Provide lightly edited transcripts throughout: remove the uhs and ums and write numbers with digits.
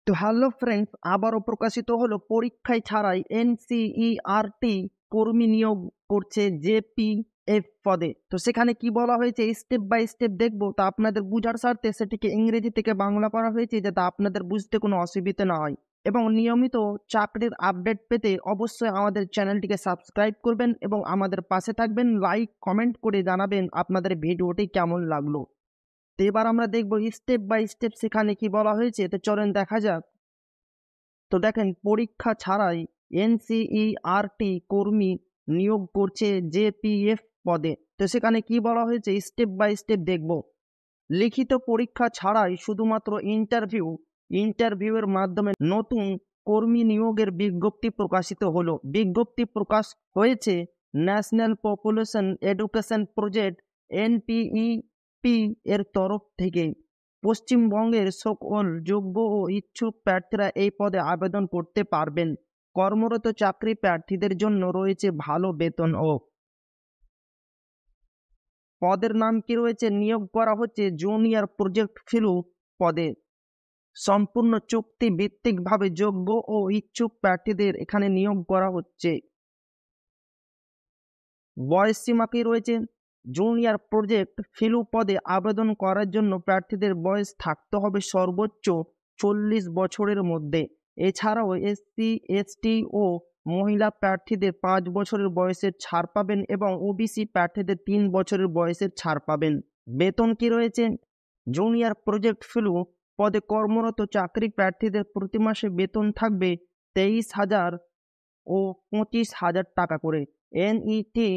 তো hello friends, আবারও প্রকাশিত হলো পরীক্ষায় ছাড়াই এনসিইআরটি কর্মী নিয়োগ করছে জেপিএফ পদে। তো সেখানে কি বলা হয়েছে স্টেপ বাই স্টেপ দেখবো। তা আপনাদের বুঝার স্বার্থে সেটিকে ইংরেজি থেকে বাংলা করা হয়েছে যাতে আপনাদের বুঝতে কোনো অসুবিধা না হয়। এবং নিয়মিত চাকরির আপডেট পেতে অবশ্যই আমাদের চ্যানেলটিকে সাবস্ক্রাইব করবেন এবং আমাদের পাশে থাকবেন। লাইক কমেন্ট করে জানাবেন আপনাদের ভিডিওটি কেমন লাগলো। তো এবার আমরা দেখবো স্টেপ বাই স্টেপ সেখানে কি বলা হয়েছে। তো চলেন দেখা যাক। তো দেখেন, পরীক্ষা ছাড়াই এনসিইআরটি কর্মী নিয়োগ করছে জেপিএফ পদে। তো সেখানে কি বলা হয়েছে স্টেপ বাই স্টেপ দেখব। লিখিত পরীক্ষা ছাড়াই শুধুমাত্র ইন্টারভিউয়ের মাধ্যমে নতুন কর্মী নিয়োগের বিজ্ঞপ্তি প্রকাশিত হলো। বিজ্ঞপ্তি প্রকাশ হয়েছে ন্যাশনাল পপুলেশন এডুকেশন প্রজেক্ট এনপিইপি এর তরফ থেকে। পশ্চিমবঙ্গের সকল যোগ্য ও ইচ্ছুক প্রার্থীরা এই পদে আবেদন করতে পারবেন। কর্মরত চাকরি প্রার্থীদের জন্য রয়েছে ভালো বেতন ও পদের নাম কি রয়েছে, নিয়োগ করা হচ্ছে জুনিয়র প্রজেক্ট ফেলো পদে। সম্পূর্ণ চুক্তি ভিত্তিক ভাবে যোগ্য ও ইচ্ছুক প্রার্থীদের এখানে নিয়োগ করা হচ্ছে। বয়স সীমা কি রয়েছে, জুনিয়র প্রজেক্ট ফেলো পদে আবেদন করার জন্য প্রার্থীদের বয়স থাকতে হবে সর্বোচ্চ 40 বছরের মধ্যে। এছাড়াও এসসি এসটি ও মহিলা প্রার্থীদের 5 বছরের বয়সের ছাড় পাবেন এবং ওবিসি প্রার্থীদের 3 বছরের বয়সের ছাড় পাবেন। বেতন কি রয়েছে, জুনিয়র প্রজেক্ট ফেলো পদে কর্মরত চাকরি প্রার্থীদের প্রতি মাসে বেতন থাকবে 23,000 ও 25,000 টাকা করে। এনইটি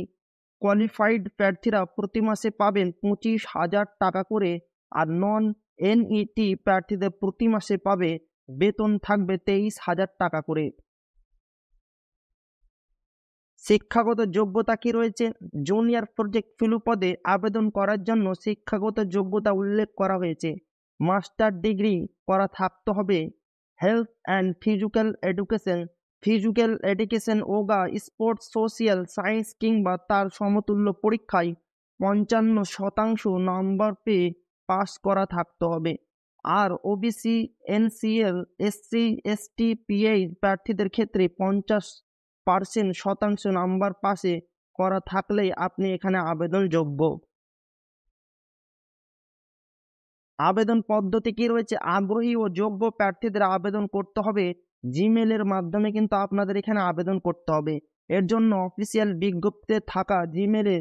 কোয়ালিফাইড প্রার্থীরা প্রতি মাসে পাবেন 25,000 টাকা করে, আর নন এনইটি প্রার্থীদের প্রতি মাসে পাবে বেতন থাকবে 23,000 টাকা করে। শিক্ষাগত যোগ্যতা কি রয়েছে, জুনিয়র প্রজেক্ট ফেলো পদে আবেদন করার জন্য শিক্ষাগত যোগ্যতা উল্লেখ করা হয়েছে। মাস্টার ডিগ্রি করা থাকতে হবে। Health and physical education yoga sports social science কিংবা তার সমতুল্য পরীক্ষায় 55% নম্বর পেয়ে পাস করা থাকতে হবে। আর OBC NCL SC ST PH প্রার্থীদের ক্ষেত্রে 50% নাম্বার পাশে করা থাকলেই আপনি এখানে আবেদন যোগ্য। আবেদন পদ্ধতি কি রয়েছে, আগ্রহী ও যোগ্য প্রার্থীদের আবেদন করতে হবে জিমেলের মাধ্যমে, কিন্তু আপনাদের এখানে আবেদন করতে হবে। এর জন্য অফিসিয়াল বিজ্ঞপ্তিতে থাকা জিমেলে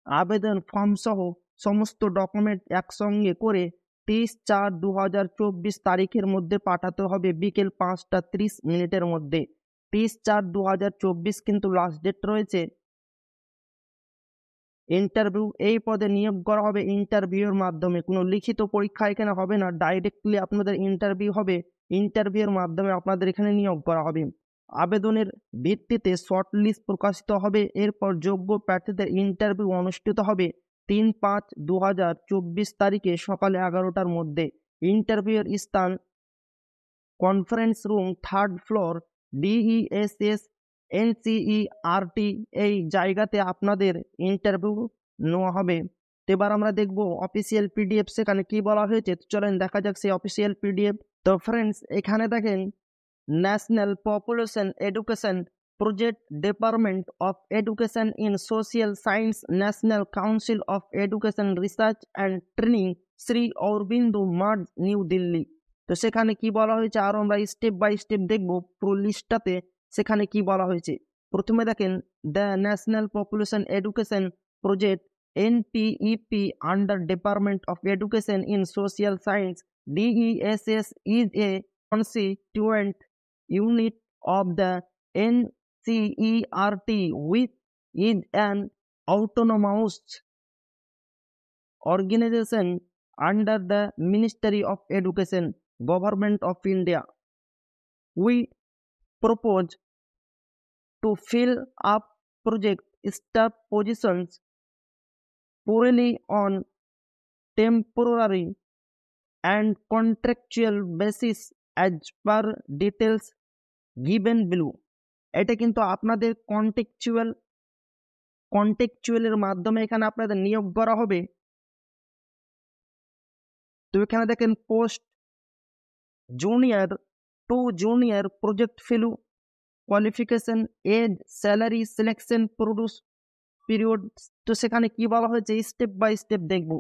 আবেদন ফর্ম সহ সমস্ত ডকুমেন্ট একসঙ্গে করে 30/4/2024 তারিখের মধ্যে পাঠাতে হবে বিকেল 5টা 30 মিনিটের মধ্যে। 30/4/2024 কিন্তু লাস্ট ডেট রয়েছে। ইন্টারভিউ, এই পদে নিয়োগ করা হবে ইন্টারভিউর মাধ্যমে। কোনো লিখিত পরীক্ষা এখানে হবে না, ডাইরেক্টলি আপনাদের ইন্টারভিউ হবে। ইন্টারভিউর মাধ্যমে আপনাদের এখানে নিয়োগ করা হবে। আবেদনের ভিত্তিতে শর্ট লিস্ট প্রকাশিত হবে। এরপর যোগ্য প্রার্থীদের ইন্টারভিউ অনুষ্ঠিত হবে 3/5/2024 তারিখে সকাল 11টার মধ্যে। ইন্টারভিউয়ের স্থান conference room, 3rd floor, DESS NCERT এই জায়গাতে আপনাদের ইন্টারভিউ নেওয়া হবে। এবার আমরা দেখব অফিসিয়াল পিডিএফ সেখানে কি বলা হয়েছে। তো চলেন দেখা যাক সেই অফিসিয়াল পিডিএফ। তো ফ্রেন্ডস, এখানে দেখেন national population education project, department of education in social science, national council of education research and training, Shri Aurobindo Marg, New Delhi. তো সেখানে কি বলা হয়েছে আর আমরা স্টেপ বাই স্টেপ দেখবো পুরো লিস্টটাতে সেখানে কি বলা হয়েছে। প্রথমে দেখেন, the national population education project NPEP under department of education in social science DESS is a constituent unit of the NCERT, which is an autonomous organization under the Ministry of Education, Government of India. We propose to fill up project staff positions purely on temporary and contractual basis as per details given below. এটা কিন্তু আপনাদের কন্টেকচুয়ালের মাধ্যমে এখানে আপনাদের নিয়োগ করা হবে। তো এখানে দেখেন post junior to junior project fellow, qualification, age, salary, selection, produce period. তো সেখানে কি বলা হয়েছে স্টেপ বাই স্টেপ দেখব।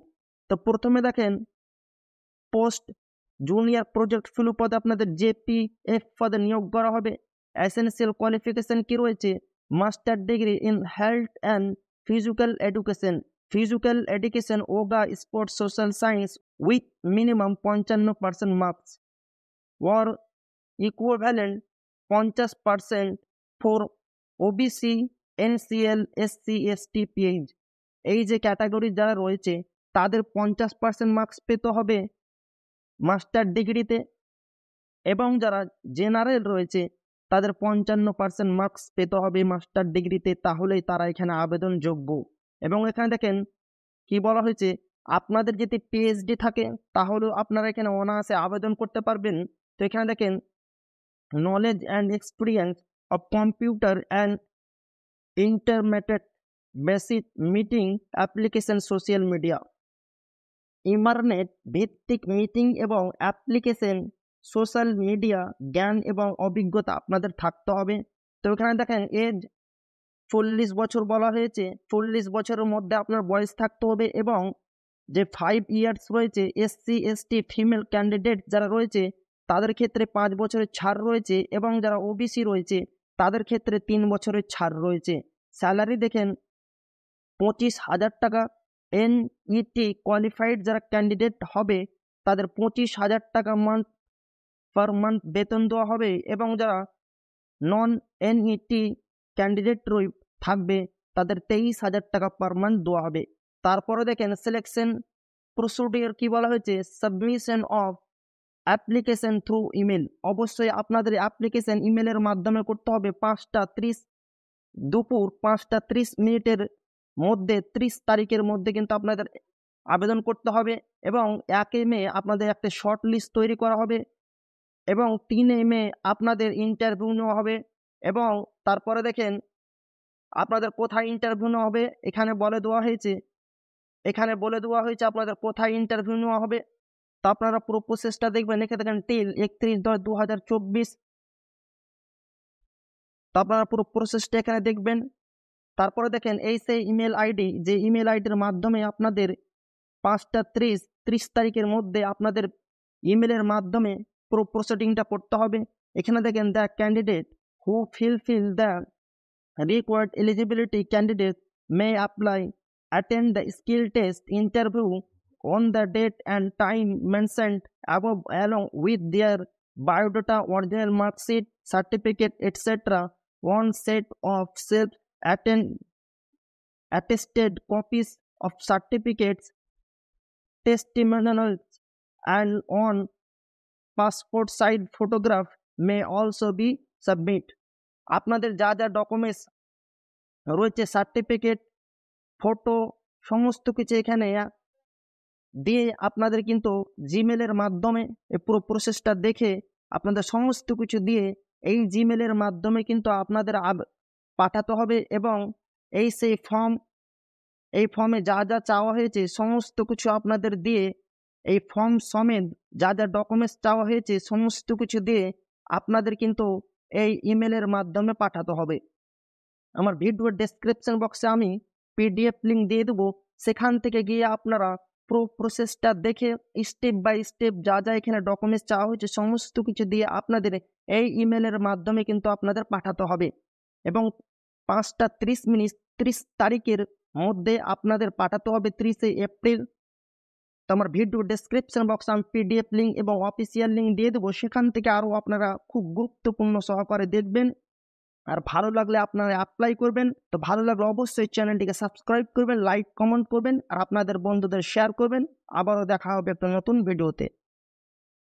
তো প্রথমে দেখেন পোস্ট জুনিয়র প্রজেক্ট ফেলো পদে আপনাদের JPF পদে নিয়োগ করা হবে। এসেনশিয়াল কোয়ালিফিকেশন কি রয়েছে? Master degree in health and physical education yoga sports social science with minimum 55% marks or equivalent 50% for OBC, NCL, SC, ST, PH। এই যে ক্যাটাগরি যারা রয়েছে তাদের 50% মার্কস পেতে হবে মাস্টার ডিগ্রিতে, এবং যারা জেনারেল রয়েছে তাদের 55% মার্কস পেতে হবে মাস্টার ডিগ্রিতে, তাহলেই তারা এখানে আবেদনযোগ্য। এবং এখানে দেখেন কি বলা হয়েছে, আপনাদের যদি PhD থাকে তাহলেও আপনারা এখানে অনায়াসে আবেদন করতে পারবেন। তো এখানে দেখেন knowledge and experience of computer and internet basic meeting application social media, internet ভিত্তিক মিটিং এবং অ্যাপ্লিকেশন সোশ্যাল মিডিয়া জ্ঞান এবং অভিজ্ঞতা আপনাদের থাকতে হবে। তো এখানে দেখেন এজ 40 বছর বলা হয়েছে, 40 বছরের মধ্যে আপনার বয়স থাকতে হবে, এবং যে 5 ইয়ার্স রয়েছে SC, ST ফিমেল ক্যান্ডিডেট যারা রয়েছে তাদের ক্ষেত্রে 5 বছরের ছাড় রয়েছে, এবং যারা OBC রয়েছে তাদের ক্ষেত্রে 3 বছরের ছাড় রয়েছে। স্যালারি দেখেন 25,000 টাকা। NET কোয়ালিফাইড যারা ক্যান্ডিডেট হবে তাদের 25,000 টাকা পার মান্থ বেতন দেওয়া হবে, এবং যারা নন NET ক্যান্ডিডেট থাকবে তাদের 23,000 টাকা পার মান্থ দেওয়া হবে। তারপরে দেখেন সিলেকশন প্রসিডিওর কি বলা হয়েছে, submission of application through email. অবশ্যই আপনাদের অ্যাপ্লিকেশন ইমেলের মাধ্যমে করতে হবে। দুপুর 5টা 30 মিনিটের মধ্যে 30 তারিখের মধ্যে কিন্তু আপনাদের আবেদন করতে হবে, এবং 1 মে আপনাদের একটা শর্ট লিস্ট তৈরি করা হবে, এবং 3 মে আপনাদের ইন্টারভিউ নেওয়া হবে। এবং তারপরে দেখেন আপনাদের কোথায় ইন্টারভিউ নেওয়া হবে এখানে বলে দেওয়া হয়েছে আপনাদের কোথায় ইন্টারভিউ নেওয়া হবে। তো আপনারা পুরো প্রসেসটা দেখবেন, লিখে দেখেন টিল 31/10/2024। তো আপনারা পুরো প্রসেসটা এখানে দেখবেন। তারপরে দেখেন এই সেই ইমেল আইডি, যে ইমেল আইডির মাধ্যমে আপনাদের 5টা 30 তারিখের মধ্যে আপনাদের ইমেলের মাধ্যমে পুরো প্রসিডিংটা করতে হবে। এখানে দেখেন the candidate who fill the required eligibility candidate may apply, attend the skill test interview on the date and time mentioned above along with their biodata, original mark sheet, certificate, etc. One set of attested copies of certificates, testimonials, and on passport size photograph may also be submit। আপনাদের যা যা documents রয়েছে certificate, photo, সমস্ত কিছু এখানে দিয়ে আপনাদের কিন্তু জিমেলের মাধ্যমে এই পুরো প্রসেসটা দেখে আপনাদের সমস্ত কিছু দিয়ে এই জিমেলের মাধ্যমে কিন্তু আপনাদের পাঠাতে হবে। এবং সেই ফর্মে যা যা চাওয়া হয়েছে সমস্ত কিছু আপনাদের দিয়ে, এই ফর্ম সমেত যা যা ডকুমেন্টস চাওয়া হয়েছে সমস্ত কিছু দিয়ে আপনাদের কিন্তু এই ইমেলের মাধ্যমে পাঠাতে হবে। আমার ভিডিওর ডেসক্রিপশন বক্সে আমি PDF লিঙ্ক দিয়ে দেবো, সেখান থেকে গিয়ে আপনারা পুরো প্রসেসটা দেখে স্টেপ বাই স্টেপ যা যা এখানে ডকুমেন্টস চাওয়া হয়েছে সমস্ত কিছু দিয়ে আপনাদের এই ইমেলের মাধ্যমে কিন্তু আপনাদের পাঠাতে হবে, এবং 5টা 30 তারিখের মধ্যে আপনাদের পাঠাতে হবে 30 এপ্রিল। তো আমার ভিডিও ডেসক্রিপশন বক্সে আমি PDF লিঙ্ক এবং অফিসিয়াল লিঙ্ক দিয়ে দেবো, সেখান থেকে আরও আপনারা খুব গুরুত্বপূর্ণ সহকারে দেখবেন। আর ভালো লাগলে আপনারা অ্যাপ্লাই করবেন। তো ভালো লাগলে অবশ্যই চ্যানেলটিকে সাবস্ক্রাইব করবেন, লাইক কমেন্ট করবেন, আর আপনাদের বন্ধুদের শেয়ার করবেন। আবারও দেখা হবে একটা নতুন ভিডিওতে।